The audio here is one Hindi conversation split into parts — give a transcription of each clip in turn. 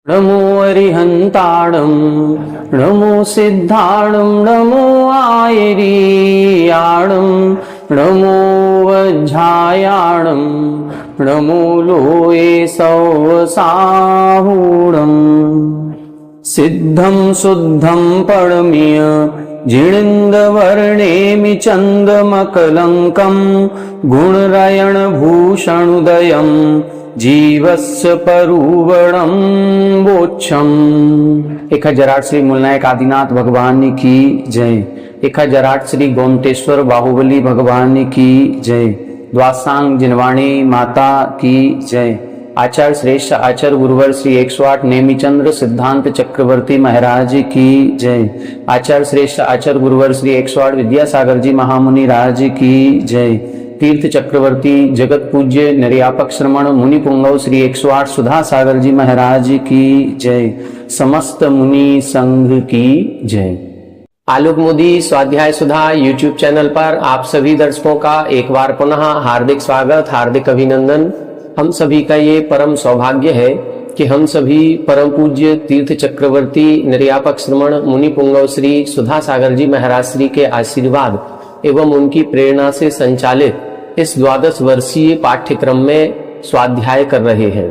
नमो अरिहंताणं नमो सिद्धाणं नमो आयरीयाणं नमो वज्झायाणं नमो लोये सौसाहूणम् सिद्धं शुद्धं परमीय जिणिन्दवर्णेमि चन्दमकलङ्कं गुणरयणभूषणुदयं जीवस्य परुवणं बोच्छम। 1008 श्री मूलनायक आदिनाथ भगवान की जय। 1008 श्री गोमटेश्वर बाहुबली भगवान की जय। द्वासांग जिनवाणी माता की जय। आचार्य श्रेष्ठ आचार्य गुरुवर श्री 108 नेमिचंद्र सिद्धांत चक्रवर्ती महाराज की जय। आचार्य श्रेष्ठ आचार्य गुरुवर श्री 108 विद्यासागर जी महामुनि राज की जय। तीर्थ चक्रवर्ती जगत पूज्य निर्यापक श्रमण मुनि पुंगव श्री 108 सुधा सागर जी महाराज की जय। समस्त मुनि संघ की जय। आलोक मोदी स्वाध्याय सुधा यूट्यूब चैनल पर आप सभी दर्शकों का एक बार पुनः हार्दिक स्वागत, हार्दिक अभिनंदन। हम सभी का ये परम सौभाग्य है कि हम सभी परम पूज्य तीर्थ चक्रवर्ती निर्यापक श्रमण मुनि पुंगव श्री सुधा सागर जी महाराज श्री के आशीर्वाद एवं उनकी प्रेरणा से संचालित इस 12 वर्षीय पाठ्यक्रम में स्वाध्याय कर रहे हैं।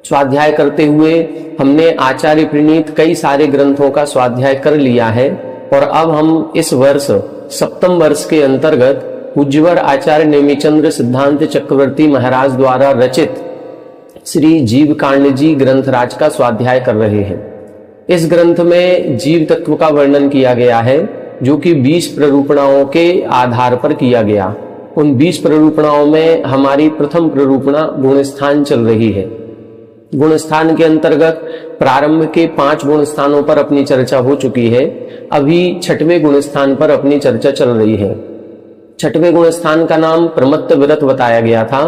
स्वाध्याय करते हुए हमने आचार्य प्रणीत कई सारे ग्रंथों का स्वाध्याय कर लिया है और अब हम इस वर्ष सप्तम वर्ष के अंतर्गत पूज्यवर आचार्य नेमिचंद्र सिद्धांत चक्रवर्ती महाराज द्वारा रचित श्री जीव कांड जी ग्रंथराज का स्वाध्याय कर रहे हैं। इस ग्रंथ में जीव तत्व का वर्णन किया गया है जो कि 20 प्ररूपणाओं के आधार पर किया गया। उन 20 प्ररूपणाओं में हमारी प्रथम प्ररूपणा गुणस्थान चल रही है। गुणस्थान के अंतर्गत प्रारंभ के 5 गुण स्थानों पर अपनी चर्चा हो चुकी है। अभी 6वें गुणस्थान पर अपनी चर्चा चल रही है। 6वें गुणस्थान का नाम प्रमत्त व्रत बताया गया था,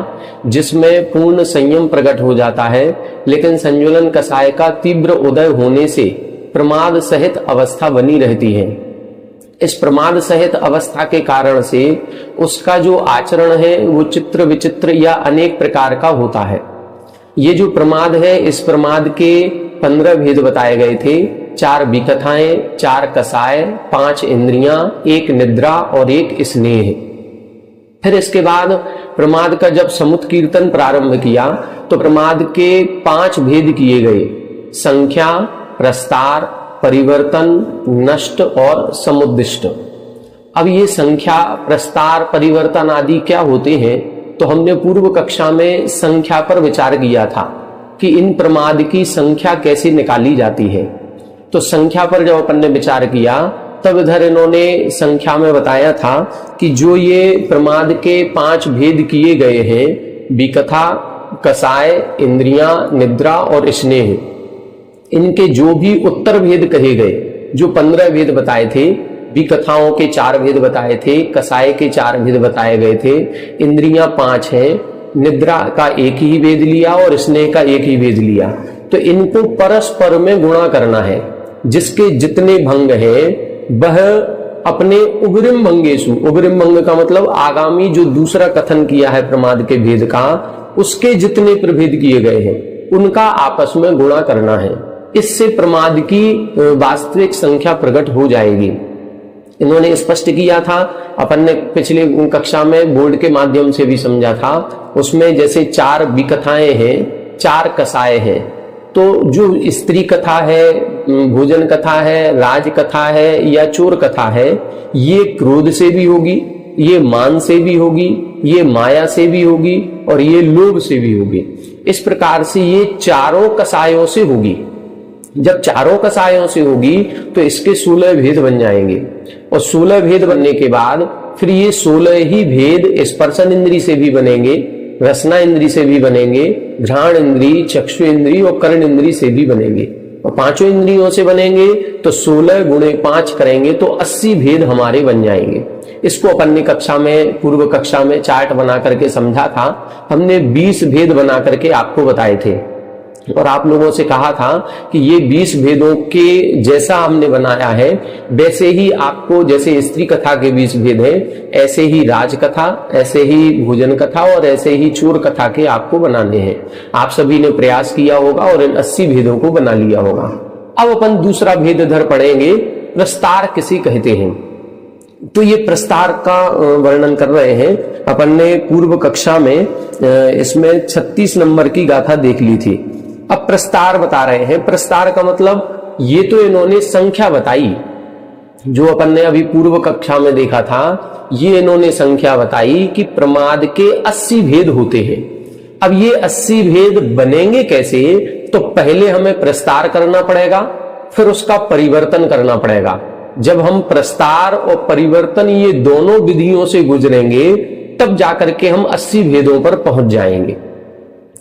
जिसमें पूर्ण संयम प्रकट हो जाता है, लेकिन संजुलन कषाय का तीव्र उदय होने से प्रमाद सहित अवस्था बनी रहती है। इस प्रमाद सहित अवस्था के कारण से उसका जो आचरण है वो चित्र विचित्र या अनेक प्रकार का होता है। ये जो प्रमाद है, इस प्रमाद के 15 भेद बताए गए थे। 4 विकथाएं, 4 कषाय, 5 इंद्रियां, 1 निद्रा और 1 स्नेह। फिर इसके बाद प्रमाद का जब समुत्कीर्तन प्रारंभ किया तो प्रमाद के 5 भेद किए गए: संख्या, प्रस्तार, परिवर्तन, नष्ट और समुद्दिष्ट। अब ये संख्या, प्रस्तार, परिवर्तन आदि क्या होते हैं, तो हमने पूर्व कक्षा में संख्या पर विचार किया था कि इन प्रमाद की संख्या कैसे निकाली जाती है। तो संख्या पर जब अपन ने विचार किया तब इधर इन्होंने संख्या में बताया था कि जो ये प्रमाद के 5 भेद किए गए हैं, विकथा, कषाय, इंद्रियां, निद्रा और स्नेह, इनके जो भी उत्तर भेद कहे गए, जो 15 भेद बताए थे, विकथाओं के 4 भेद बताए थे, कषाय के 4 भेद बताए गए थे, इंद्रियां 5 हैं, निद्रा का 1 ही भेद लिया और स्नेह का 1 ही भेद लिया। तो इनको परस्पर में गुणा करना है। जिसके जितने भंग हैं वह अपने उग्रिम भंगेशु, उग्रिम भंग का मतलब आगामी जो दूसरा कथन किया है प्रमाद के भेद का, उसके जितने प्रभेद किए गए हैं उनका आपस में गुणा करना है। इससे प्रमाद की वास्तविक संख्या प्रकट हो जाएगी। इन्होंने स्पष्ट किया था, अपन ने पिछले कक्षा में बोर्ड के माध्यम से भी समझा था। उसमें जैसे 4 विकथाएं हैं, 4 कषाय हैं। तो जो स्त्री कथा है, भोजन कथा है, राज कथा है या चोर कथा है, ये क्रोध से भी होगी, ये मान से भी होगी, ये माया से भी होगी और ये लोभ से भी होगी। इस प्रकार से ये चारों कषायों से होगी। जब चारों कषायों से होगी तो इसके 16 भेद बन जाएंगे और 16 भेद बनने के बाद फिर ये 16 ही भेद स्पर्शन इंद्री से भी बनेंगे, रसना इंद्री से भी बनेंगे, घ्राण इंद्री, चक्षु इंद्री और कर्ण इंद्री से भी बनेंगे और 5 इंद्रियों से बनेंगे। तो 16 गुणे 5 करेंगे तो 80 भेद हमारे बन जाएंगे। इसको अपन ने कक्षा में, पूर्व कक्षा में चार्ट बना करके समझा था। हमने 20 भेद बना करके आपको बताए थे और आप लोगों से कहा था कि ये 20 भेदों के जैसा हमने बनाया है, वैसे ही आपको, जैसे स्त्री कथा के 20 भेद हैं, ऐसे ही राजकथा, ऐसे ही भोजन कथा और ऐसे ही चोर कथा के आपको बनाने हैं। आप सभी ने प्रयास किया होगा और इन 80 भेदों को बना लिया होगा। अब अपन दूसरा भेद इधर पढ़ेंगे, प्रस्तार किसे कहते हैं। तो ये प्रस्तार का वर्णन कर रहे हैं। अपन ने पूर्व कक्षा में इसमें 36 नंबर की गाथा देख ली थी। अब प्रस्तार बता रहे हैं। प्रस्तार का मतलब, ये तो इन्होंने संख्या बताई, जो अपन ने अभी पूर्व कक्षा में देखा था, ये इन्होंने संख्या बताई कि प्रमाद के 80 भेद होते हैं। अब ये 80 भेद बनेंगे कैसे, तो पहले हमें प्रस्तार करना पड़ेगा, फिर उसका परिवर्तन करना पड़ेगा। जब हम प्रस्तार और परिवर्तन ये दोनों विधियों से गुजरेंगे, तब जाकर के हम 80 भेदों पर पहुंच जाएंगे।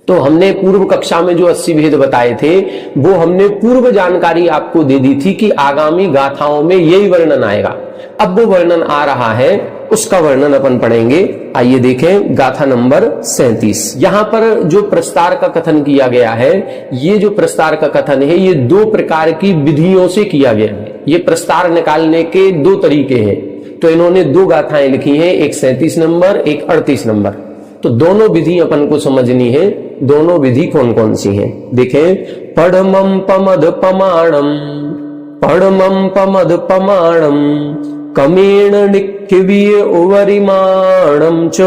तो हमने पूर्व कक्षा में जो 80 भेद बताए थे, वो हमने पूर्व जानकारी आपको दे दी थी कि आगामी गाथाओं में यही वर्णन आएगा। अब वो वर्णन आ रहा है, उसका वर्णन अपन पढ़ेंगे। आइए देखें गाथा नंबर 37। यहां पर जो प्रस्तार का कथन किया गया है, ये जो प्रस्तार का कथन है, ये 2 प्रकार की विधियों से किया गया है। ये प्रस्तार निकालने के 2 तरीके हैं। तो इन्होंने 2 गाथाएं लिखी हैं, एक 37 नंबर, एक 38 नंबर। तो दोनों विधि अपन को समझनी है। दोनों विधि कौन कौन सी हैं देखें। पढ़मम पमद पमाणम, पढ़मम पमद पमाणम, कमेण निखिवीय ओवरिमाणम च,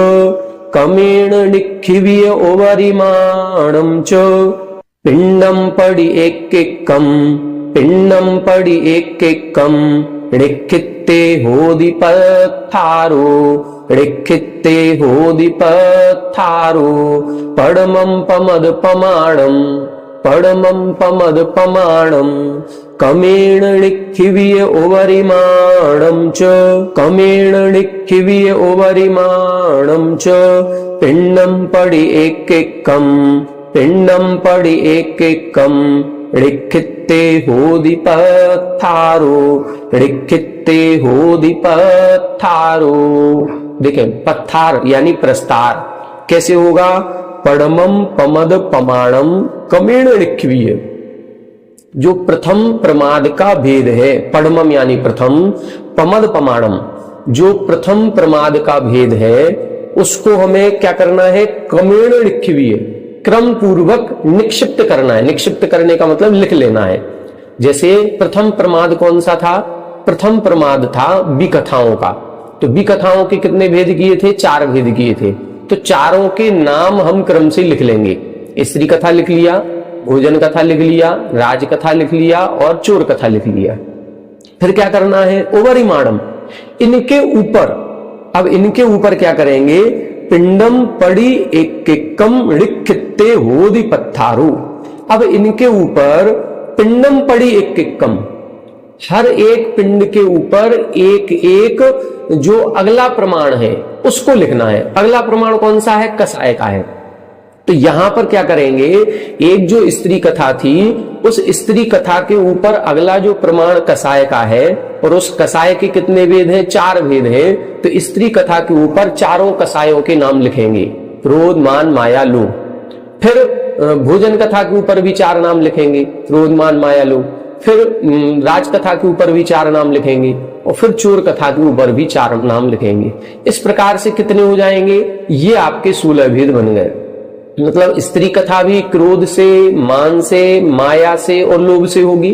कमेण निखिवीय ओवरिमाणम च, पिंडम पड़ी एक-एकम, पिंडम पड़ी एक-एकम, ऋक्षित्ते होदिपत्थारो, ऋक्षित्ते होदिपत्थारो, पढ़मं पमद पमाणम, पढ़मं पमद पमाणम, कमेण ऋक्षिवीय ओवरिमाणम च, कमेण ऋक्षिवीय ओवरिमाणम च, पिंडम पड़ी एक-एकम, पिंडम पड़ी एक-एकम, ऋक्षित्ते होदिपत्थारो, ऋक्षित्ते होदिपत्थारो। देखें, पत्थार यानी प्रस्तार कैसे होगा। पढ़मम पमद पमाणम कमेण ऋक्षिवीय, जो प्रथम प्रमाद का भेद है। पढ़मम यानी प्रथम, पमद पमाणम जो प्रथम प्रमाद का भेद है, उसको हमें क्या करना है, कमेण ऋक्षिवीय, क्रम पूर्वक निक्षिप्त करना है। निक्षिप्त करने का मतलब लिख लेना है। जैसे प्रथम प्रमाद कौन सा था, प्रथम प्रमाद था विकथाओं का। तो विकथाओं के कितने भेद किए थे, 4 भेद किए थे। तो चारों के नाम हम क्रम से लिख लेंगे। स्त्री कथा लिख लिया, भोजन कथा लिख लिया, राजकथा लिख लिया और चोर कथा लिख लिया। फिर क्या करना है, ओवरिमाणम, इनके ऊपर, अब इनके ऊपर क्या करेंगे, पिंडम पड़ी एक-एकम ऋक्षित्ते होदिपत्थारो। अब इनके ऊपर पिंडम पड़ी एक-एकम, हर एक पिंड के ऊपर एक एक जो अगला प्रमाण है उसको लिखना है। अगला प्रमाण कौन सा है, कसाय का है। तो यहां पर क्या करेंगे, एक जो स्त्री कथा थी, उस स्त्री कथा के ऊपर अगला जो प्रमाण कसाय का है, और उस कसाय के कितने भेद हैं, 4 भेद हैं। तो स्त्री कथा के ऊपर चारों कसायों के नाम लिखेंगे, क्रोध मान माया लोभ। फिर भोजन कथा के ऊपर भी 4 नाम लिखेंगे, क्रोध मान माया लोभ। फिर राजकथा के ऊपर भी 4 नाम लिखेंगे, और फिर चोर कथा के ऊपर भी 4 नाम लिखेंगे। इस प्रकार से कितने हो जाएंगे, ये आपके 16 भेद बन गए। मतलब स्त्री कथा भी क्रोध से, मान से, माया से और लोभ से होगी।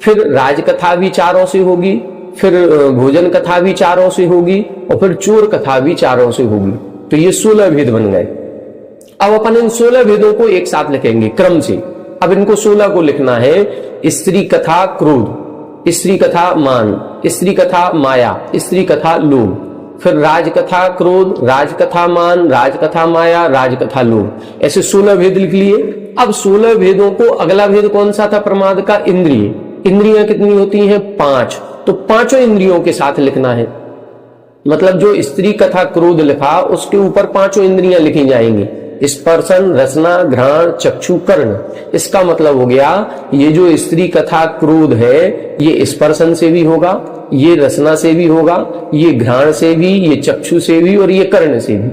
फिर राजकथा भी 4 से होगी, फिर भोजन कथा भी 4 से होगी, और फिर चोर कथा भी 4 से होगी। तो ये 16 भेद बन गए। अब अपन इन 16 भेदों को एक साथ लिखेंगे क्रम से। अब इनको 16 को लिखना है। स्त्री कथा क्रोध, स्त्री कथा मान, स्त्री कथा माया, स्त्री कथा लोभ, फिर राजकथा क्रोध, राजकथा मान, राजकथा माया, राजकथा लोभ। ऐसे 16 भेद लिख लिए। अब 16 भेदों को, अगला भेद कौन सा था प्रमाद का, इंद्रिय। इंद्रियां कितनी होती हैं, 5। तो 5 इंद्रियों के साथ लिखना है। मतलब जो स्त्री कथा क्रोध लिखा, उसके ऊपर 5 इंद्रियां लिखी जाएंगी, स्पर्शन, रसना, घ्राण, चक्षु, कर्ण। इसका मतलब हो गया, ये जो स्त्री कथा क्रोध है, ये स्पर्शन से भी होगा, ये रसना से भी होगा, ये घ्राण से भी, ये चक्षु से भी और ये कर्ण से भी।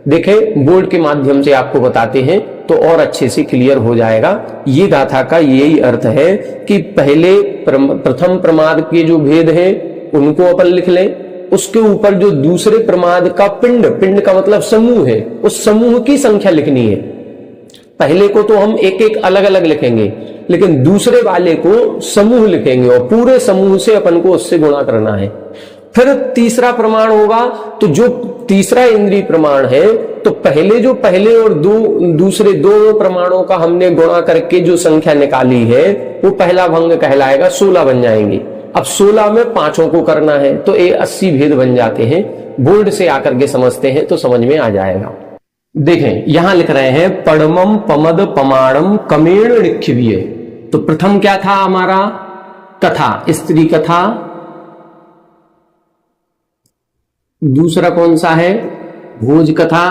देखें, बोर्ड के माध्यम से आपको बताते हैं। तो और अच्छे से क्लियर हो जाएगा। ये गाथा का यही अर्थ है कि पहले प्रथम प्रमाद के जो भेद हैं उनको अपन लिख लें, उसके ऊपर जो दूसरे प्रमाद का पिंड, पिंड का मतलब समूह है, उस समूह की संख्या लिखनी है। पहले को तो हम एक एक अलग अलग लिखेंगे, लेकिन दूसरे वाले को समूह लिखेंगे और पूरे समूह से अपन को उससे गुणा करना है। फिर तीसरा प्रमाण होगा, तो जो तीसरा इंद्रिय प्रमाण है, तो पहले और दूसरे दो प्रमाणों का हमने गुणा करके जो संख्या निकाली है वो पहला भंग कहलाएगा, 16 बन जाएंगे। अब 16 में पांचों को करना है तो ये 80 भेद बन जाते हैं। बोर्ड से आकर के समझते हैं तो समझ में आ जाएगा। देखें यहां लिख रहे हैं पड़मम पमद पमाणम कमेण ऋक्षवीय। तो प्रथम क्या था हमारा? कथा, स्त्री कथा। दूसरा कौन सा है? भोज कथा।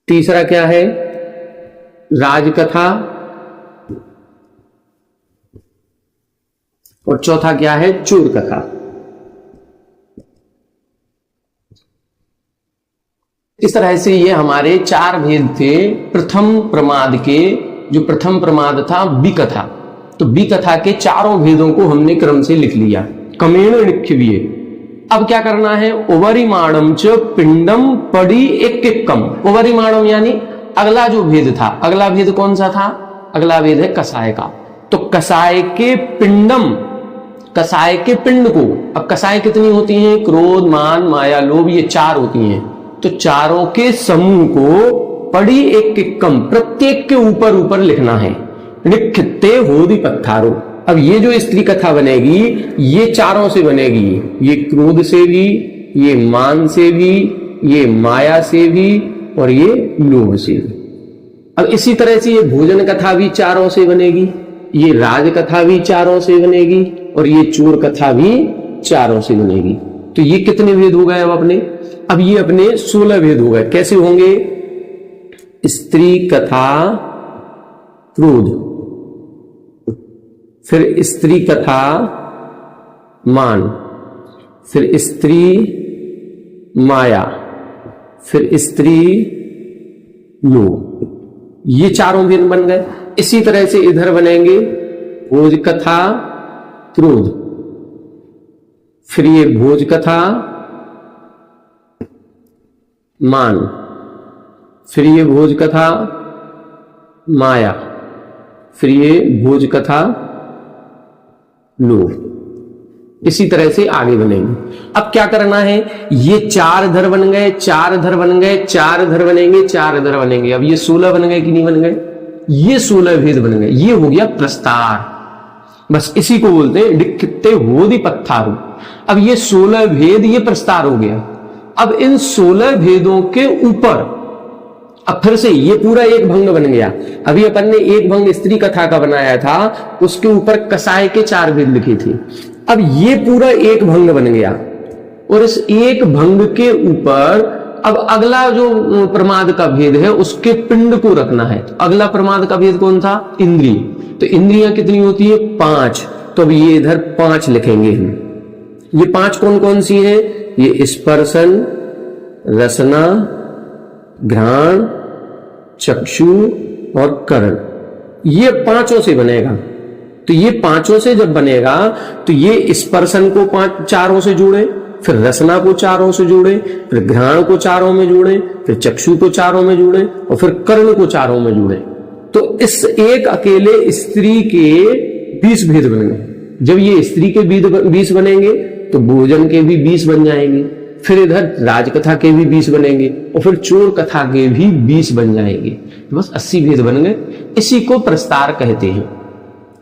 तीसरा क्या है? राज कथा। और चौथा क्या है? चोर कथा। इस तरह से ये हमारे 4 भेद थे प्रथम प्रमाद के। जो प्रथम प्रमाद था विकथा, तो विकथा के 4 भेदों को हमने क्रम से लिख लिया। कमेण ऋक्षवीय। अब क्या करना है? उवरिमाणम च पिंडम पड़ी एक कम। उवरिमाणम यानी अगला जो भेद था, अगला भेद कौन सा था? अगला भेद है कसाय का। तो कसाय के पिंडम, कसाय के पिंड को, अब कसाय कितनी होती हैं? क्रोध, मान, माया, लोभ, ये 4 होती हैं। तो चारों के समूह को पड़ी एक कम, प्रत्येक के ऊपर ऊपर लिखना है। निखिते होदी पत्थारो। अब ये जो स्त्री कथा बनेगी ये चारों से बनेगी, ये क्रोध से भी, ये मान से भी, ये माया से भी और ये लोभ से भी। अब इसी तरह से ये भोजन कथा भी चारों से बनेगी, ये राज कथा भी चारों से बनेगी और ये चोर कथा भी चारों से बनेगी। तो ये कितने भेद हो गए? अब ये अपने 16 भेद हो गए। कैसे होंगे? स्त्री कथा क्रोध, फिर स्त्री कथा मान, फिर स्त्री माया, फिर स्त्री लोभ, ये चारों भेद बन गए। इसी तरह से इधर बनेंगे भोज कथा क्रोध, फिर ये भोज कथा मान, फिर ये भोज कथा माया, फिर ये भोज कथा लोभ। इसी तरह से आगे बनेंगे। अब क्या करना है? ये 4 इधर बन गए, 4 इधर बन गए, 4 इधर बनेंगे, 4 इधर बनेंगे। अब ये 16 बन गए कि नहीं बन गए? ये 16 भेद बन गए। ये हो गया प्रस्तार। बस इसी को बोलते हैं डिक्किते होदी पत्थारू। अब ये 16 भेद, ये प्रस्तार हो गया। अब इन 16 भेदों के ऊपर अब फिर से ये पूरा एक भंग बन गया। अभी अपन ने एक भंग स्त्री कथा का बनाया था, उसके ऊपर कसाय के 4 भेद लिखे थे। अब ये पूरा एक भंग बन गया और इस एक भंग के ऊपर अब अगला जो प्रमाद का भेद है उसके पिंड को रखना है। अगला प्रमाद का भेद कौन था? इंद्रिय। तो इंद्रियां कितनी होती है? 5। तो अब ये इधर 5 लिखेंगे हम। ये 5 कौन कौन सी है? ये स्पर्शन, रसना, घ्राण, चक्षु और कर्ण, ये 5 से बनेगा। तो ये 5 से जब बनेगा तो ये स्पर्शन को 4 से जोड़े, फिर रसना को 4 से जोड़े, फिर घ्राण को 4 में जोड़े, फिर चक्षु को 4 में जोड़े और फिर कर्ण को 4 में जोड़े। तो इस एक अकेले स्त्री के 20 भेद बन गए। जब ये स्त्री के 20 बनेंगे तो भोजन के भी 20 बन जाएंगे, फिर इधर राजकथा के भी 20 बनेंगे और फिर चोर कथा के भी 20 बन जाएंगे। तो बस 80 भेद बन गए। इसी को प्रस्तार कहते हैं।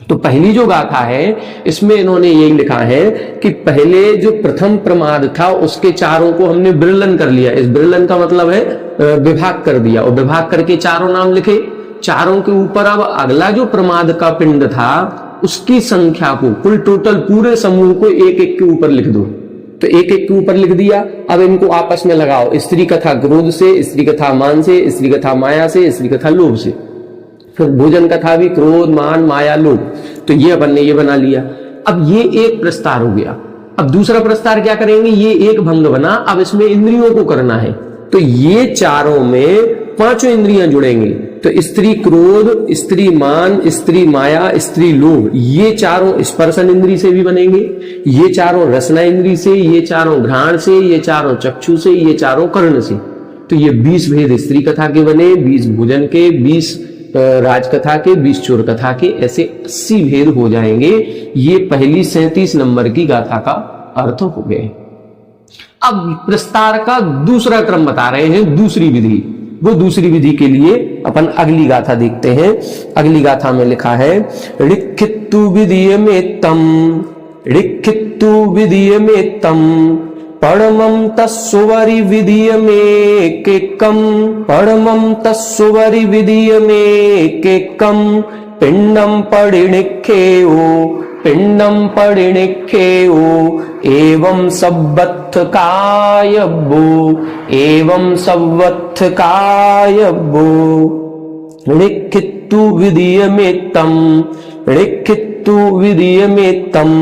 तो पहली जो गाथा है इसमें इन्होंने यही लिखा है कि पहले जो प्रथम प्रमाद था उसके 4 को हमने विरलन कर लिया। इस विरलन का मतलब है विभाग कर दिया और विभाग करके 4 नाम लिखे। 4 के ऊपर अब अगला जो प्रमाद का पिंड था उसकी संख्या को, कुल टोटल पूरे समूह को एक एक के ऊपर लिख दो। तो एक एक के ऊपर लिख दिया। अब इनको आपस में लगाओ। स्त्री कथा क्रोध से, स्त्री कथा मान से, स्त्री कथा माया से, स्त्री कथा लोभ से, फिर भोजन कथा भी क्रोध, मान, माया, लोभ। तो ये अपन ने ये बना लिया। अब ये एक प्रस्तार हो गया। अब दूसरा प्रस्तार क्या करेंगे? ये एक भंग बना। अब इसमें इंद्रियों को करना है। तो ये चारों में पांचों इंद्रियां जुड़ेंगी। तो स्त्री क्रोध, स्त्री मान, स्त्री माया, स्त्री लोभ, ये चारों स्पर्शन इंद्री से भी बनेंगे, ये चारों रसना इंद्री से, ये चारों घ्राण से, ये चारों चक्षु से, ये चारों कर्ण से। तो ये 20 भेद स्त्री कथा के बने, 20 भोजन के, 20 राजकथा के, 20 चोर कथा के, ऐसे 80 भेद हो जाएंगे। ये पहली 37 नंबर की गाथा का अर्थ हो गए। अब प्रस्तार का दूसरा क्रम बता रहे हैं, दूसरी विधि। वो दूसरी विधि के लिए अपन अगली गाथा देखते हैं। अगली गाथा में लिखा है, ऋक्षित्तु विधीय में तम, ऋक्षित्तु विधीय में तम, परमं तस्सुवरि विधीय में केकम, परमं तस्सुवरि विधीय में केकम, पिंडम परिणिखेयो, पिंडम परिणिखेयो, एवं सब्बत्थ कायब्बो, एवं सब्बत्थ कायब्बो, ऋक्षित्तु विधीय में तम, ऋक्षित्तु विधीय में तम,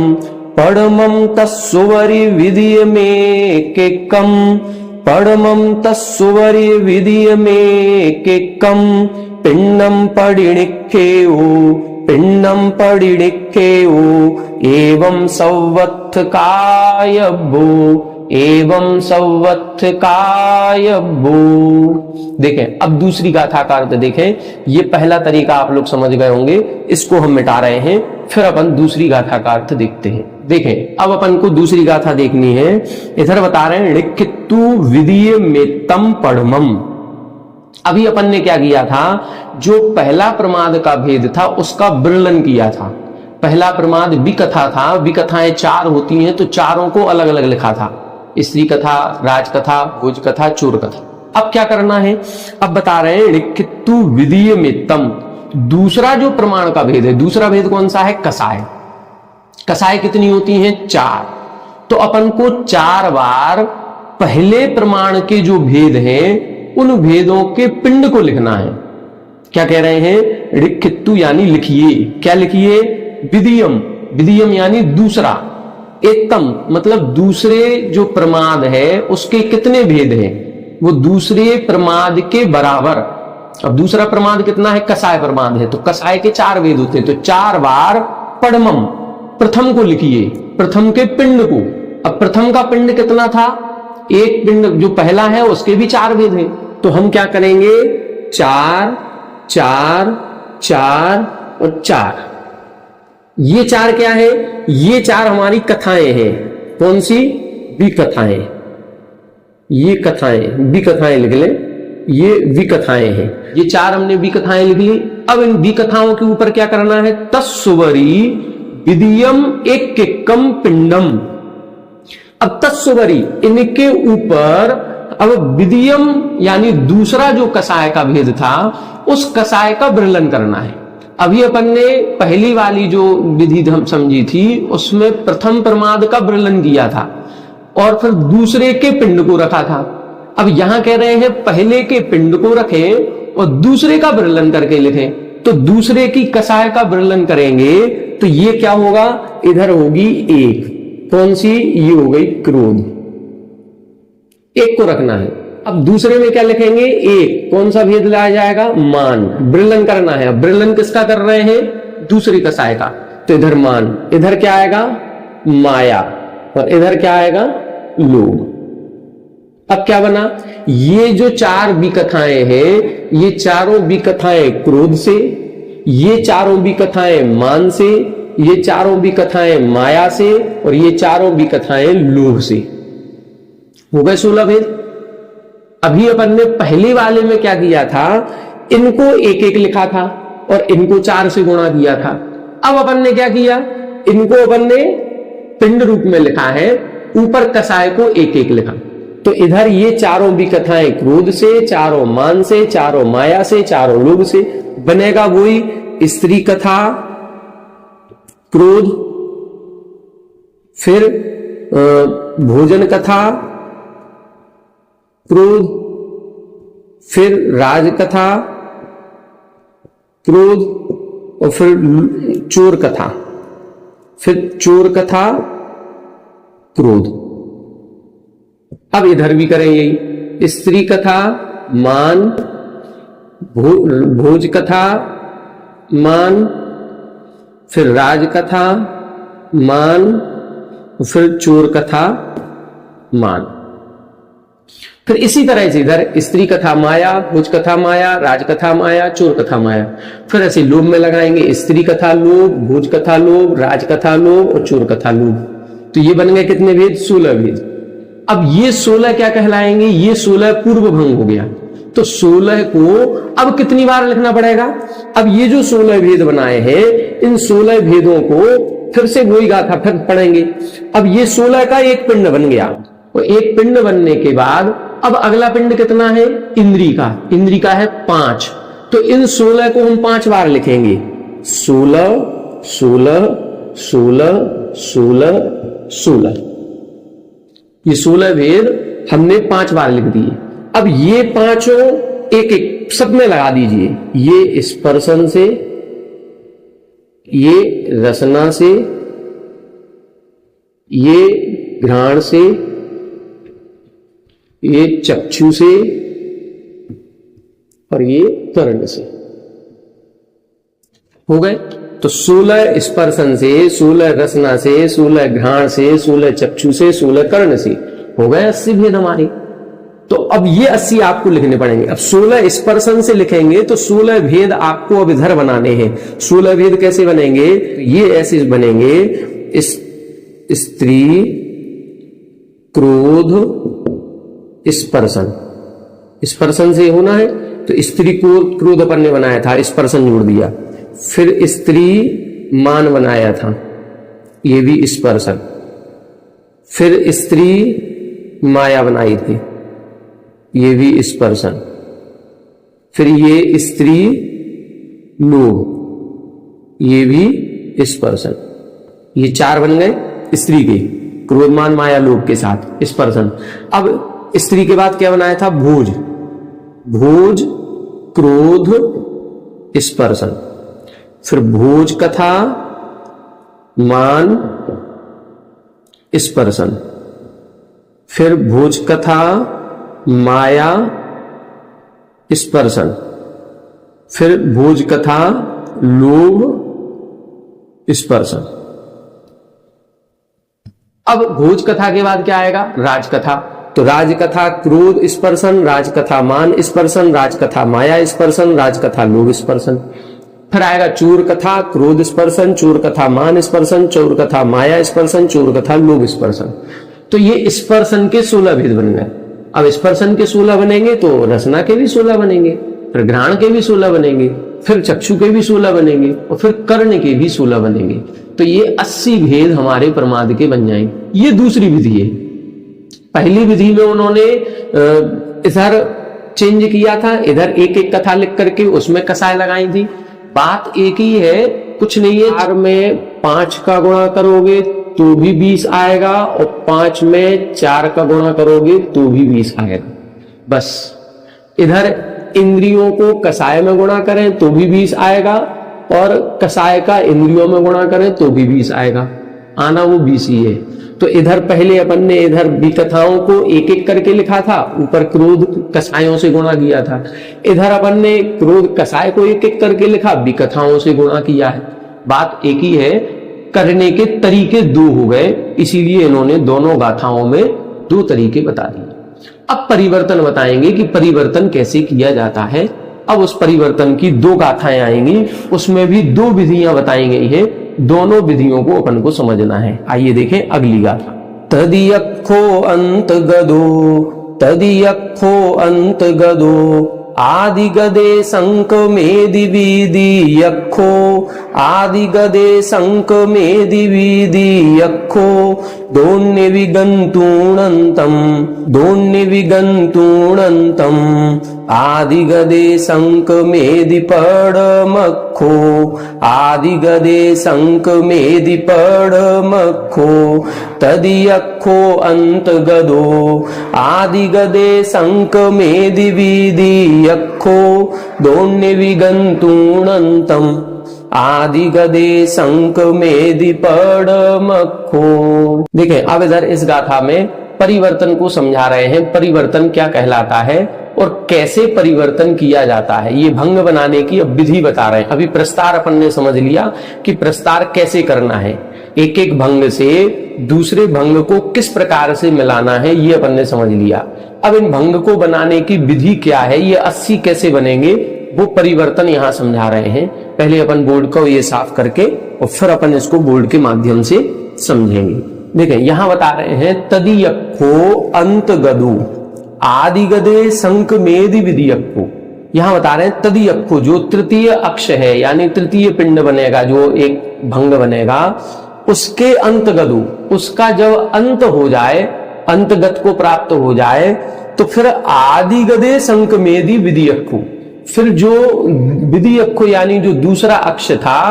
परमं तस्सुवरि विधीय में केकम, परमं तस्सुवरि विधीय में केकम, पिंडम परिणिखेयो, पिंडम परिणिखेयो, एवं सव्वत्थ कायब्बो, एवं सव्वत्थ कायब्बो। देखें, अब दूसरी गाथा का अर्थ देखें। ये पहला तरीका आप लोग समझ गए होंगे, इसको हम मिटा रहे हैं, फिर अपन दूसरी गाथा का अर्थ देखते हैं। देखें, अब अपन को दूसरी गाथा देखनी है। इधर बता रहे हैं, ऋक्षित्तु विधीय में तम परमम। अभी अपन ने क्या किया था, जो पहला प्रमाद का भेद था उसका वर्णन किया था। पहला प्रमाद विकथा था, विकथाएं 4 होती हैं, तो चारों को अलग अलग लिखा था, स्त्री कथा, राजकथा, भोज कथा, चोर कथा। अब क्या करना है, अब बता रहे हैं, ऋक्षित्तु विधीय में तम, दूसरा जो प्रमाण का भेद है, दूसरा भेद कौन सा है, कसाय। कसाय कितनी होती हैं, 4। तो अपन को 4 बार पहले प्रमाण के जो भेद हैं उन भेदों के पिंड को लिखना है। क्या कह रहे हैं, ऋक्षित्तु यानी लिखिए, क्या लिखिए, विधीयम, विधीयम यानी दूसरा, एकम मतलब दूसरे जो प्रमाद है उसके कितने भेद हैं, वो दूसरे प्रमाद के बराबर। अब दूसरा प्रमाद कितना है, कसाय प्रमाद है, तो कसाय के 4 भेद होते हैं, तो 4 बार पड़मम, प्रथम को लिखिए, प्रथम के पिंड को। अब प्रथम का पिंड कितना था, एक पिंड जो पहला है उसके भी 4 भेद हैं, तो हम क्या करेंगे, 4 4 4 और 4। ये 4 क्या है, ये 4 हमारी कथाएं हैं। कौन सी, विकथाएं। ये कथाएं, विकथाएं लिख ले, ये विकथाएं हैं। ये 4 हमने विकथाएं लिख ली। अब इन विकथाओं के ऊपर क्या करना है, तस्सुवरी विधीयम एकम पिंडम। अब तत्सुवरी, इनके ऊपर अब विधीयम यानी दूसरा जो कसाय का भेद था उस कसाय का वर्णन करना है। अभी अपन ने पहली वाली जो विधि हम समझी थी उसमें प्रथम प्रमाद का वर्णन किया था और फिर दूसरे के पिंड को रखा था। अब यहां कह रहे हैं पहले के पिंड को रखें और दूसरे का वर्णन करके लिखें। तो दूसरे की कसाय का वर्णन करेंगे तो ये क्या होगा, इधर होगी 1, कौन सी, ये हो गई क्रोध, 1 को रखना है। अब दूसरे में क्या लिखेंगे, 1, कौन सा भेद लाया जाएगा, मान, वर्णन करना है। अब वर्णन किसका कर रहे हैं, दूसरी कसाय का, तो इधर मान, इधर क्या आएगा, माया, और इधर क्या आएगा, लोभ। अब क्या बना, ये जो 4 विकथाएं हैं, ये चारों विकथाएं क्रोध से, ये चारों विकथाएं मान से, ये चारों विकथाएं माया से, और ये चारों विकथाएं लोभ से। हो गए 16 भेद। अभी अपन ने पहले वाले में क्या किया था, इनको 1-1 लिखा था और इनको 4 से गुणा किया था। अब अपन ने क्या किया, इनको अपन ने पिंड रूप में लिखा है, ऊपर कसाय को 1-1 लिखा। तो इधर ये चारों भी कथाएं क्रोध से, चारों मान से, चारों माया से, चारों लोभ से, बनेगा वही स्त्री कथा, क्रोध, फिर भोजन कथा, क्रोध, फिर राजकथा, क्रोध, और फिर चोर कथा, फिर चोर कथा, क्रोध। अब इधर भी करें यही, स्त्री कथा मान, भोज कथा मान, फिर राज कथा मान, फिर चोर कथा मान। फिर इसी तरह से इधर स्त्री कथा माया, भोज कथा माया, राज कथा माया, चोर कथा माया। फिर ऐसे लोभ में लगाएंगे, स्त्री कथा लोभ, भोज कथा लोभ, राज कथा लोभ और चोर कथा लोभ। तो ये बन गए कितने भेद? 16 भेद। अब ये 16 क्या कहलाएंगे? ये 16 पूर्व भंग हो गया। तो 16 को अब कितनी बार लिखना पड़ेगा? अब ये जो 16 भेद बनाए हैं, इन 16 भेदों को फिर से वही गाथा फिर पढ़ेंगे। अब ये 16 का एक पिंड बन गया, और एक पिंड बनने के बाद अब अगला पिंड कितना है? इंद्री का। इंद्री का है 5। तो इन 16 को हम 5 बार लिखेंगे। 16 16 16 16 16। ये 16 भेद हमने 5 बार लिख दिए। अब ये पांचों एक एक सब में लगा दीजिए। ये स्पर्शन से, ये रसना से, ये घ्राण से, ये चक्षु से और ये कर्ण से। हो गए? तो 16 स्पर्शन से, 16 रसना से, 16 घ्राण से, 16 चक्षु से, 16 कर्ण से। हो गए 80 भेद हमारे। तो अब ये 80 आपको लिखने पड़ेंगे। अब 16 स्पर्शन से लिखेंगे तो 16 भेद आपको अब इधर बनाने हैं। 16 भेद कैसे बनेंगे? ये ऐसे बनेंगे, स्त्री, क्रोध, स्पर्शन। स्पर्शन से होना है तो स्त्री को क्रोध अपन ने बनाया था, स्पर्शन जोड़ दिया। फिर स्त्री मान बनाया था, ये भी स्पर्शन। फिर स्त्री माया बनाई थी, ये भी स्पर्शन। फिर ये स्त्री लोभ, ये भी स्पर्शन। ये 4 बन गए स्त्री के, क्रोध मान माया लोभ के साथ स्पर्शन। अब स्त्री के बाद क्या बनाया था? भोज। भोज, क्रोध, स्पर्शन। फिर भोज कथा मान, स्पर्शन। फिर भोज कथा माया, स्पर्शन। फिर भोज कथा लोभ, स्पर्शन। अब भोज कथा के बाद क्या आएगा? राज कथा। तो राज कथा क्रोध स्पर्शन, राज कथा मान स्पर्शन, राज कथा माया स्पर्शन, राज कथा लोभ स्पर्शन। फिर आएगा चोर कथा, क्रोध स्पर्शन, चोर कथा मान स्पर्शन, चोर कथा माया स्पर्शन, चोर कथा लोभ स्पर्शन। तो ये स्पर्शन के 16 भेद बन गए। अब स्पर्शन के 16 बनेंगे तो रसना के भी 16 बनेंगे, फिर घ्राण के भी 16 बनेंगे, फिर चक्षु के भी 16 बनेंगे और फिर कर्ण के भी 16 बनेंगे। तो ये 80 भेद हमारे प्रमाद के बन जाएंगे। ये दूसरी विधि है। पहली विधि में उन्होंने इधर चेंज किया था, इधर एक एक कथा लिख करके उसमें कसाय लगाई थी। बात एक ही है, कुछ नहीं है। 4 में 5 का गुणा करोगे तो भी 20 आएगा और 5 में 4 का गुणा करोगे तो भी 20 आएगा। बस इधर इंद्रियों को कसाय में गुणा करें तो भी 20 आएगा और कसाय का इंद्रियों में गुणा करें तो भी 20 आएगा। आना वो 20 ही है। तो इधर पहले अपन ने इधर विकथाओं को एक एक करके लिखा था, ऊपर क्रोध कसायों से गुणा किया था। इधर अपन ने क्रोध कसाय को एक एक करके लिखा, विकथाओं से गुणा किया है। बात एक ही है, करने के तरीके 2 हो गए, इसीलिए इन्होंने दोनों गाथाओं में 2 तरीके बता दिए। अब परिवर्तन बताएंगे कि परिवर्तन कैसे किया जाता है। अब उस परिवर्तन की 2 गाथाएं आएंगी, उसमें भी 2 विधियां बताई गई है। दोनों विधियों को अपन को समझना है। आइए देखें अगली गाथा। तदियक्खो अंत गदो, तदियक्खो अंत गदो, आदि गदे संक मेदि विधि यक्खो, आदि गदे संक मेदि विधि यक्खो, दोन्य विगंतूणंतम, दोन्य विगंतूणंतम, आदि गदे संक मेदि पड़मक्खो, आदि गदे संक मेदि पड़मक्खो, तदियक्खो अंत गदो, आदि गदे संक मेदि विधि यक्खो, दोन्य विगंतूणंतम, आदि गदे संक मेदि पड़मक्खो। देखें अब इधर इस गाथा में परिवर्तन को समझा रहे हैं। परिवर्तन क्या कहलाता है और कैसे परिवर्तन किया जाता है, ये भंग बनाने की अब विधि बता रहे हैं। अभी प्रस्तार अपन ने समझ लिया कि प्रस्तार कैसे करना है, एक एक भंग से दूसरे भंग को किस प्रकार से मिलाना है, ये अपन ने समझ लिया। अब इन भंग को बनाने की विधि क्या है, ये 80 कैसे बनेंगे, वो परिवर्तन यहां समझा रहे हैं। पहले अपन बोर्ड को ये साफ करके और फिर अपन इसको बोर्ड के माध्यम से समझेंगे। देखें यहां बता रहे हैं तदीयक्खो अंत गदु आदि गदे संक मेदि विधियक्खो। यहां बता रहे हैं तदीयक्खो जो तृतीय अक्ष है यानी तृतीय पिंड बनेगा, जो एक भंग बनेगा, उसके अंत गदु, उसका जब अंत हो जाए, अंतगत को प्राप्त हो जाए, तो फिर आदि गदे संक मेदि विधियक्खो, फिर जो विधियक्खो यानी जो दूसरा अक्ष था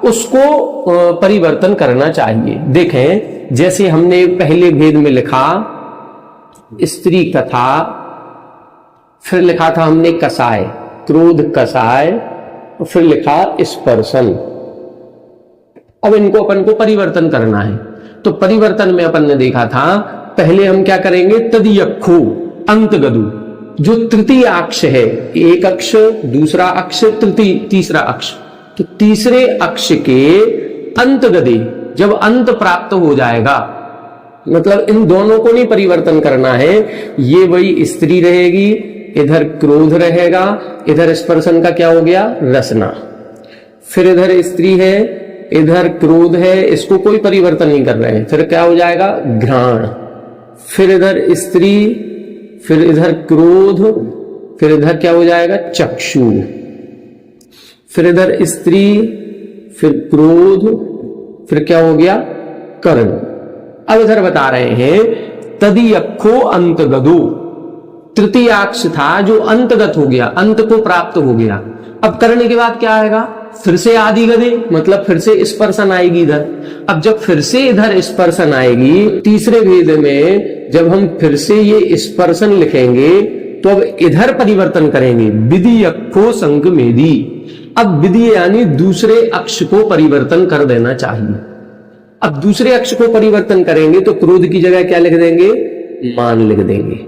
उसको परिवर्तन करना चाहिए। देखें जैसे हमने पहले भेद में लिखा स्त्री कथा, फिर लिखा था हमने कसाय, क्रोध कसाय, और फिर लिखा स्पर्शन। अब इनको अपन को परिवर्तन करना है, तो परिवर्तन में अपन ने देखा था पहले हम क्या करेंगे, तदीयक्खो अंत गदु, जो तृतीय अक्ष है, एक अक्ष दूसरा अक्ष तृतीय तीसरा अक्ष, तो तीसरे अक्ष के अंत गदे जब अंत प्राप्त हो जाएगा, मतलब इन दोनों को नहीं परिवर्तन करना है, ये वही स्त्री रहेगी, इधर क्रोध रहेगा, इधर स्पर्शन का क्या हो गया रसना, फिर इधर स्त्री है, इधर क्रोध है, इसको कोई परिवर्तन नहीं कर रहे हैं, फिर क्या हो जाएगा घ्राण, फिर इधर स्त्री, फिर इधर क्रोध, फिर इधर क्या हो जाएगा चक्षु, फिर इधर स्त्री, फिर क्रोध, फिर क्या हो गया कर्ण। अब इधर बता रहे हैं तदीयक्खो अंत गदो, तृतीय अक्ष था जो अंतगत हो गया, अंत को प्राप्त हो गया। अब करने के बाद क्या आएगा, फिर से आदि गदे, मतलब फिर से स्पर्शन आएगी इधर। अब जब फिर से इधर स्पर्शन आएगी, तीसरे भेद में जब हम फिर से ये स्पर्शन लिखेंगे तो अब इधर परिवर्तन करेंगे, विधियक्खो संक मेदि। अब विधि यानी दूसरे अक्ष को परिवर्तन कर देना चाहिए। अब दूसरे अक्ष को परिवर्तन करेंगे तो क्रोध की जगह क्या लिख देंगे, मान लिख देंगे,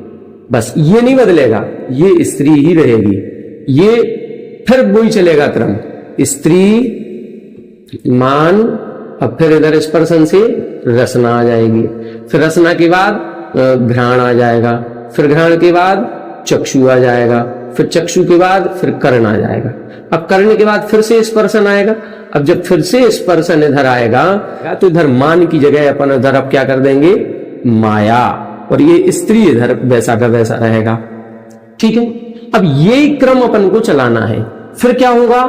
बस ये नहीं बदलेगा, ये स्त्री ही रहेगी, ये फिर वही चलेगा क्रम, स्त्री मान, अब फिर इधर स्पर्शन से रसना आ जाएगी, फिर रसना के बाद घ्राण आ जाएगा, फिर घ्राण के बाद चक्षु आ जाएगा, फिर चक्षु के बाद फिर कर्ण आ जाएगा। अब कर्ण के बाद फिर से स्पर्शन आएगा। अब जब फिर से स्पर्शन इधर आएगा तो इधर मान की जगह अपन इधर अब क्या कर देंगे माया, और ये स्त्री इधर वैसा का वैसा रहेगा। ठीक है, अब ये क्रम अपन को चलाना है। फिर क्या होगा,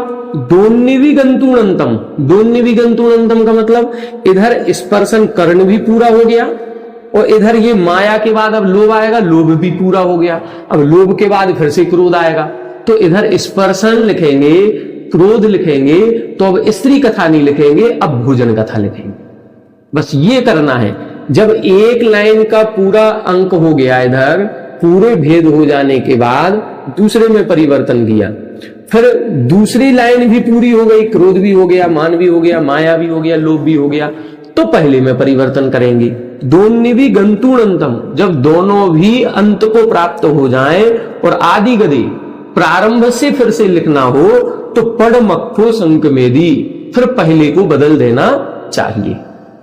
दोन्निवि गंतुणंतम, दोन्निवि गंतुणंतम का मतलब इधर स्पर्शन कर्ण भी पूरा हो गया, और इधर ये माया के बाद अब लोभ आएगा, लोभ भी पूरा हो गया। अब लोभ के बाद फिर से क्रोध आएगा, तो इधर स्पर्शन लिखेंगे, क्रोध लिखेंगे, तो अब स्त्री कथा नहीं लिखेंगे, अब भोजन कथा लिखेंगे। बस ये करना है। जब एक लाइन का पूरा अंक हो गया, इधर पूरे भेद हो जाने के बाद दूसरे में परिवर्तन किया, फिर दूसरी लाइन भी पूरी हो गई, क्रोध भी हो गया, मान भी हो गया, माया भी हो गया, लोभ भी हो गया, तो पहले में परिवर्तन करेंगे। दोन्निवि गंतुणंतम, जब दोनों भी अंत को प्राप्त हो जाएं और आदि गदे प्रारंभ से फिर से लिखना हो, तो पड़मक्खो संक मेदि, फिर पहले को बदल देना चाहिए।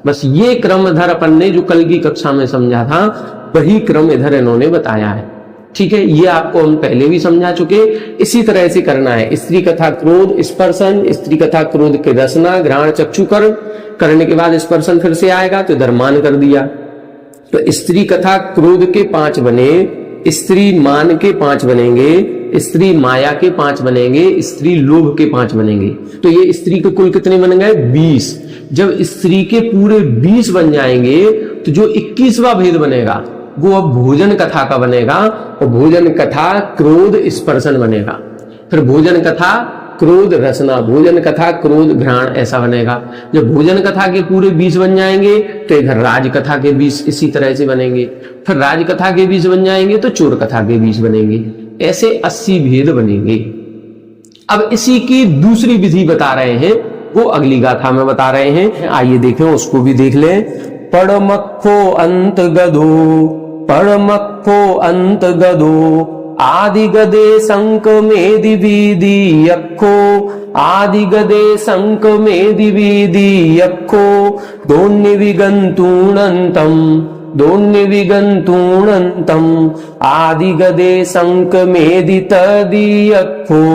बस ये क्रम इधर अपन ने जो कल की कक्षा में समझा था, वही क्रम इधर इन्होंने बताया है। ठीक है, ये आपको हम पहले भी समझा चुके। इसी तरह से करना है। स्त्री कथा क्रोध स्पर्शन, स्त्री कथा क्रोध के रसना, घ्राण चक्षु कर्ण, करने के बाद स्पर्शन फिर से आएगा तो इधर मान कर दिया। तो स्त्री कथा क्रोध के 5 बने, स्त्री मान के 5 बनेंगे, स्त्री माया के 5 बनेंगे, स्त्री लोभ के 5 बनेंगे। तो ये स्त्री के कुल कितने बन गए 20। जब स्त्री के पूरे 20 बन जाएंगे तो जो 21वां भेद बनेगा वो अब भोजन कथा का बनेगा, और भोजन कथा क्रोध स्पर्शन बनेगा। फिर भोजन कथा क्रोध रसना, भोजन कथा क्रोध घ्राण, ऐसा बनेगा। जब भोजन कथा के पूरे 20 बन जाएंगे तो इधर राज कथा के 20 इसी तरह से बनेंगे। फिर राज कथा के 20 बन जाएंगे तो चोर कथा के 20 बनेंगे। ऐसे 80 भेद बनेंगे। अब इसी की दूसरी विधि बता रहे हैं, वो अगली गाथा में बता रहे हैं। आइए देखें, उसको भी देख लें। पड़मक्खो अंत गदो पड़मक्खो अंत गदो आदि गदे शंक मेदि विधि यक्खो आदि गदे शंक मेदि विधि यक्खो दोन्नि विगंतूणंतम आदि गदे शंक मेदि तदि यक्खो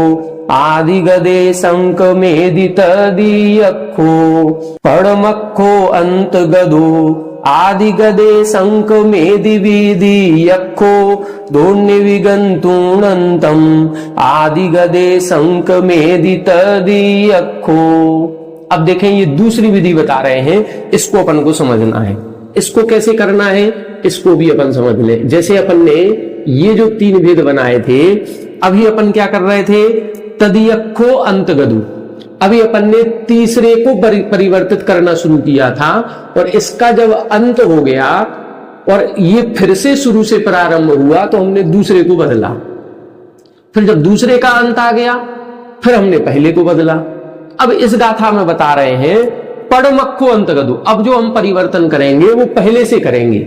आदि गदे शंक मेदि तदि यक्खो पड़मक्खो अंत गदो आदि गदे शंक मेदि विधि यक्खो दोन्नि विगंतूणंतम आदि गदे शंक मेदि तदि यक्खो। अब देखें ये दूसरी विधि बता रहे हैं, इसको अपन को समझना है। इसको कैसे करना है इसको भी अपन समझ ले। जैसे अपन ने ये जो 3 भेद बनाए थे, अभी अपन क्या कर रहे थे, तदियक्खो अंत गदु। अभी अपन ने तीसरे को परिवर्तित करना शुरू किया था और इसका जब अंत हो गया और ये फिर से शुरू से प्रारंभ हुआ तो हमने दूसरे को बदला। फिर जब दूसरे का अंत आ गया फिर हमने पहले को बदला। अब इस गाथा में बता रहे हैं पड़मक्खो अंत गदु। अब जो हम परिवर्तन करेंगे वो पहले से करेंगे।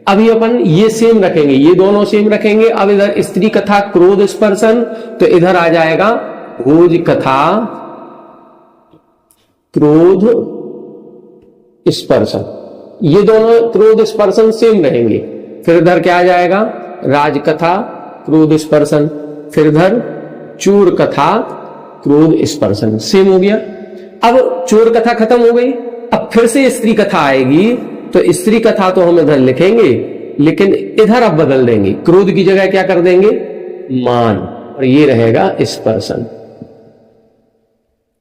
अभी अपन ये सेम रखेंगे, ये दोनों सेम रखेंगे। अब इधर स्त्री कथा क्रोध स्पर्शन, तो इधर आ जाएगा भोज कथा क्रोध स्पर्शन। ये दोनों क्रोध स्पर्शन सेम रहेंगे। फिर इधर क्या आ जाएगा, राजकथा क्रोध स्पर्शन। फिर इधर चोर कथा क्रोध स्पर्शन, सेम हो गया। अब चोर कथा खत्म हो गई, अब फिर से स्त्री कथा आएगी, तो स्त्री कथा तो हम इधर लिखेंगे लेकिन इधर अब बदल देंगे, क्रोध की जगह क्या कर देंगे, मान, और ये रहेगा स्पर्शन।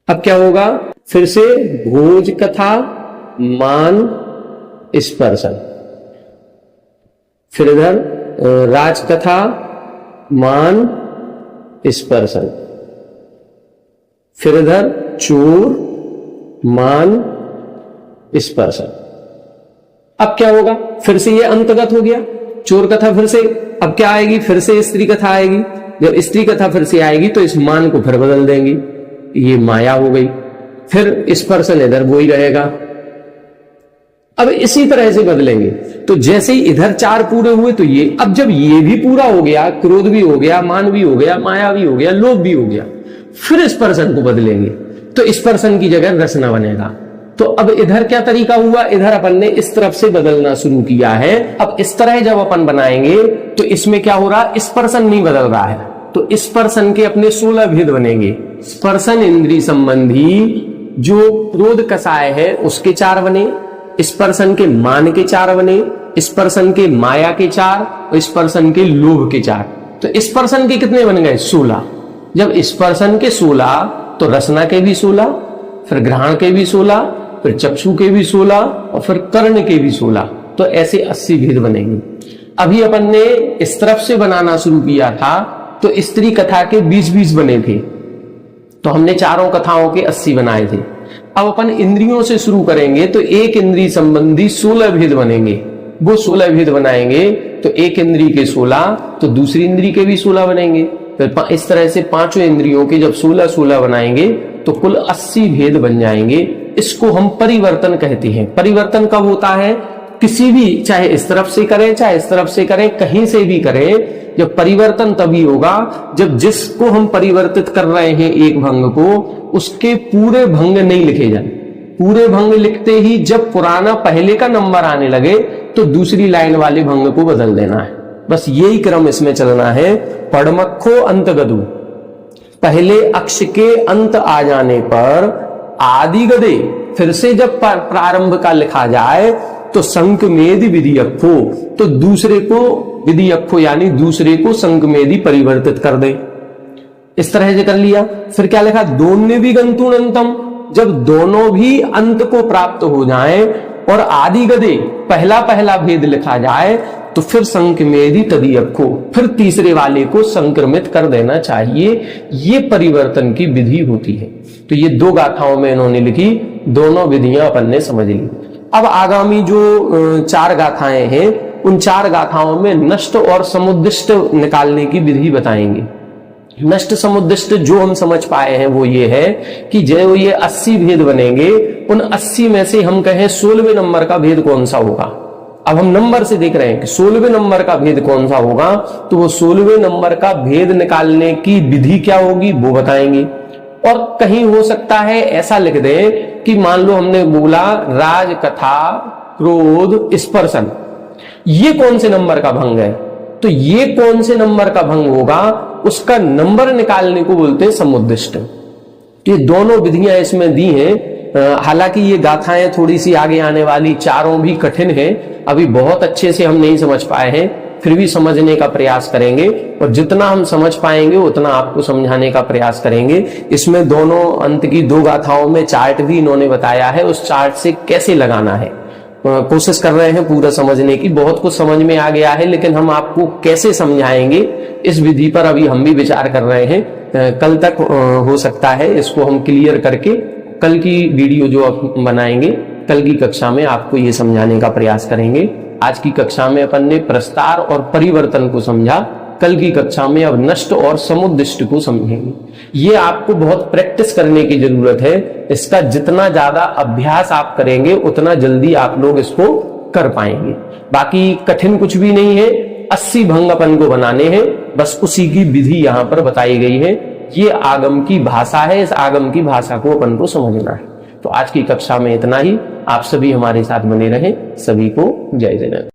अब क्या होगा, फिर से भोज कथा मान स्पर्शन। फिर इधर राजकथा मान स्पर्शन। फिर इधर चोर मान स्पर्शन। अब क्या होगा, फिर से ये अंतगत हो गया चोर कथा। फिर से अब क्या आएगी, फिर से स्त्री कथा आएगी। जब स्त्री कथा फिर से आएगी तो इस मान को फिर बदल देंगे, ये माया हो गई। फिर स्पर्शन इधर वो ही रहेगा। अब इसी तरह से बदलेंगे। तो जैसे ही इधर 4 पूरे हुए तो ये, अब जब ये भी पूरा हो गया, क्रोध भी हो गया, मान भी हो गया, माया भी हो गया, लोभ भी हो गया, फिर स्पर्शन को बदलेंगे तो स्पर्शन की जगह रसना बनेगा। तो अब इधर क्या तरीका हुआ, इधर अपन ने इस तरफ से बदलना शुरू किया है। अब इस तरह जब अपन बनाएंगे तो इसमें क्या हो रहा, स्पर्शन नहीं बदल रहा है, तो स्पर्शन के अपने 16 भेद बनेंगे। स्पर्शन इंद्रिय संबंधी जो क्रोध कसाय है उसके 4 बने, स्पर्शन के मान के 4 बने, स्पर्शन के माया के 4 और स्पर्शन के लोभ के 4। तो स्पर्शन के कितने बन गए, 16। जब स्पर्शन के 16 तो रसना के भी 16, फिर ग्रहण के भी 16, फिर चक्षु के भी 16 और फिर कर्ण के भी 16। तो ऐसे 80 भेद बनेंगे। अभी अपन ने इस तरफ से बनाना शुरू किया था तो स्त्री कथा के 20-20 बने थे, तो हमने चारों कथाओं के 80 बनाए थे। अब अपन इंद्रियों से शुरू करेंगे तो एक इंद्रिय संबंधी 16 भेद बनेंगे। वो 16 भेद बनाएंगे तो एक इंद्रिय के 16 तो दूसरी इंद्रिय के भी 16 बनेंगे। फिर इस तरह से पांचों इंद्रियों के जब 16-16 बनाएंगे तो कुल 80 भेद बन जाएंगे। इसको हम परिवर्तन कहते हैं। परिवर्तन कब होता है, किसी भी, चाहे इस तरफ से करें चाहे इस तरफ से करें, कहीं से भी करें, जब परिवर्तन तभी होगा जब जिसको हम परिवर्तित कर रहे हैं एक भंग को, उसके पूरे भंग नहीं लिखे जाए। पूरे भंग लिखते ही जब पुराना पहले का नंबर आने लगे तो दूसरी लाइन वाले भंग को बदल देना है। बस यही क्रम इसमें चलना है। पड़मक्खो अंत गदु, पहले अक्ष के अंत आ जाने पर आदि गदे, फिर से जब प्रारंभ का लिखा जाए तो संकमेदि विधियक्खो, तो दूसरे को विधियक्खो यानी दूसरे को संकमेदि परिवर्तित कर दे। इस तरह से कर लिया। फिर क्या लिखा, दोन्य भी गंतुनंतम, जब दोनों भी अंत को प्राप्त हो जाएं और आदि गदे पहला पहला भेद लिखा जाए तो फिर संकमेदि तदियक्खो, फिर तीसरे वाले को संक्रमित कर देना चाहिए। ये परिवर्तन की विधि होती है। तो ये 2 गाथाओं में इन्होंने लिखी, दोनों विधियां अपन ने समझ ली। अब आगामी जो 4 गाथाएं हैं उन 4 गाथाओं में नष्ट और समुद्दिष्ट निकालने की विधि बताएंगे। नष्ट समुद्दिष्ट जो हम समझ पाए हैं वो ये है कि जो ये 80 भेद बनेंगे, उन 80 में से हम कहें 16वें नंबर का भेद कौन सा होगा। अब हम नंबर से देख रहे हैं कि 16वें नंबर का भेद कौन सा होगा, तो वो 16वें नंबर का भेद निकालने की विधि क्या होगी वो बताएंगे। और कहीं हो सकता है ऐसा लिख दें कि मान लो हमने बोला राज, कथा, क्रोध, स्पर्शन, ये कौन से नंबर का भंग है, तो ये कौन से नंबर का भंग होगा उसका नंबर निकालने को बोलते हैं समुद्दिष्ट। ये दोनों विधियां इसमें दी हैं। हालांकि ये गाथाएं थोड़ी सी आगे आने वाली चारों भी कठिन है, अभी बहुत अच्छे से हम नहीं समझ पाए हैं, फिर भी समझने का प्रयास करेंगे और जितना हम समझ पाएंगे उतना आपको समझाने का प्रयास करेंगे। इसमें दोनों अंत की 2 गाथाओं में चार्ट भी इन्होंने बताया है, उस चार्ट से कैसे लगाना है कोशिश कर रहे हैं पूरा समझने की। बहुत कुछ समझ में आ गया है, लेकिन हम आपको कैसे समझाएंगे इस विधि पर अभी हम भी विचार कर रहे हैं। कल तक हो सकता है इसको हम क्लियर करके कल की वीडियो जो आप बनाएंगे, कल की कक्षा में आपको ये समझाने का प्रयास करेंगे। आज की कक्षा में अपन ने प्रस्तार और परिवर्तन को समझा, कल की कक्षा में अब नष्ट और समुद्दिष्ट को समझेंगे। ये आपको बहुत प्रैक्टिस करने की जरूरत है, इसका जितना ज्यादा अभ्यास आप करेंगे उतना जल्दी आप लोग इसको कर पाएंगे। बाकी कठिन कुछ भी नहीं है, 80 भंग अपन को बनाने हैं, बस उसी की विधि यहाँ पर बताई गई है। ये आगम की भाषा है, इस आगम की भाषा को अपन को समझना है। तो आज की कक्षा में इतना ही। आप सभी हमारे साथ बने रहें। सभी को जय जगन्नाथ।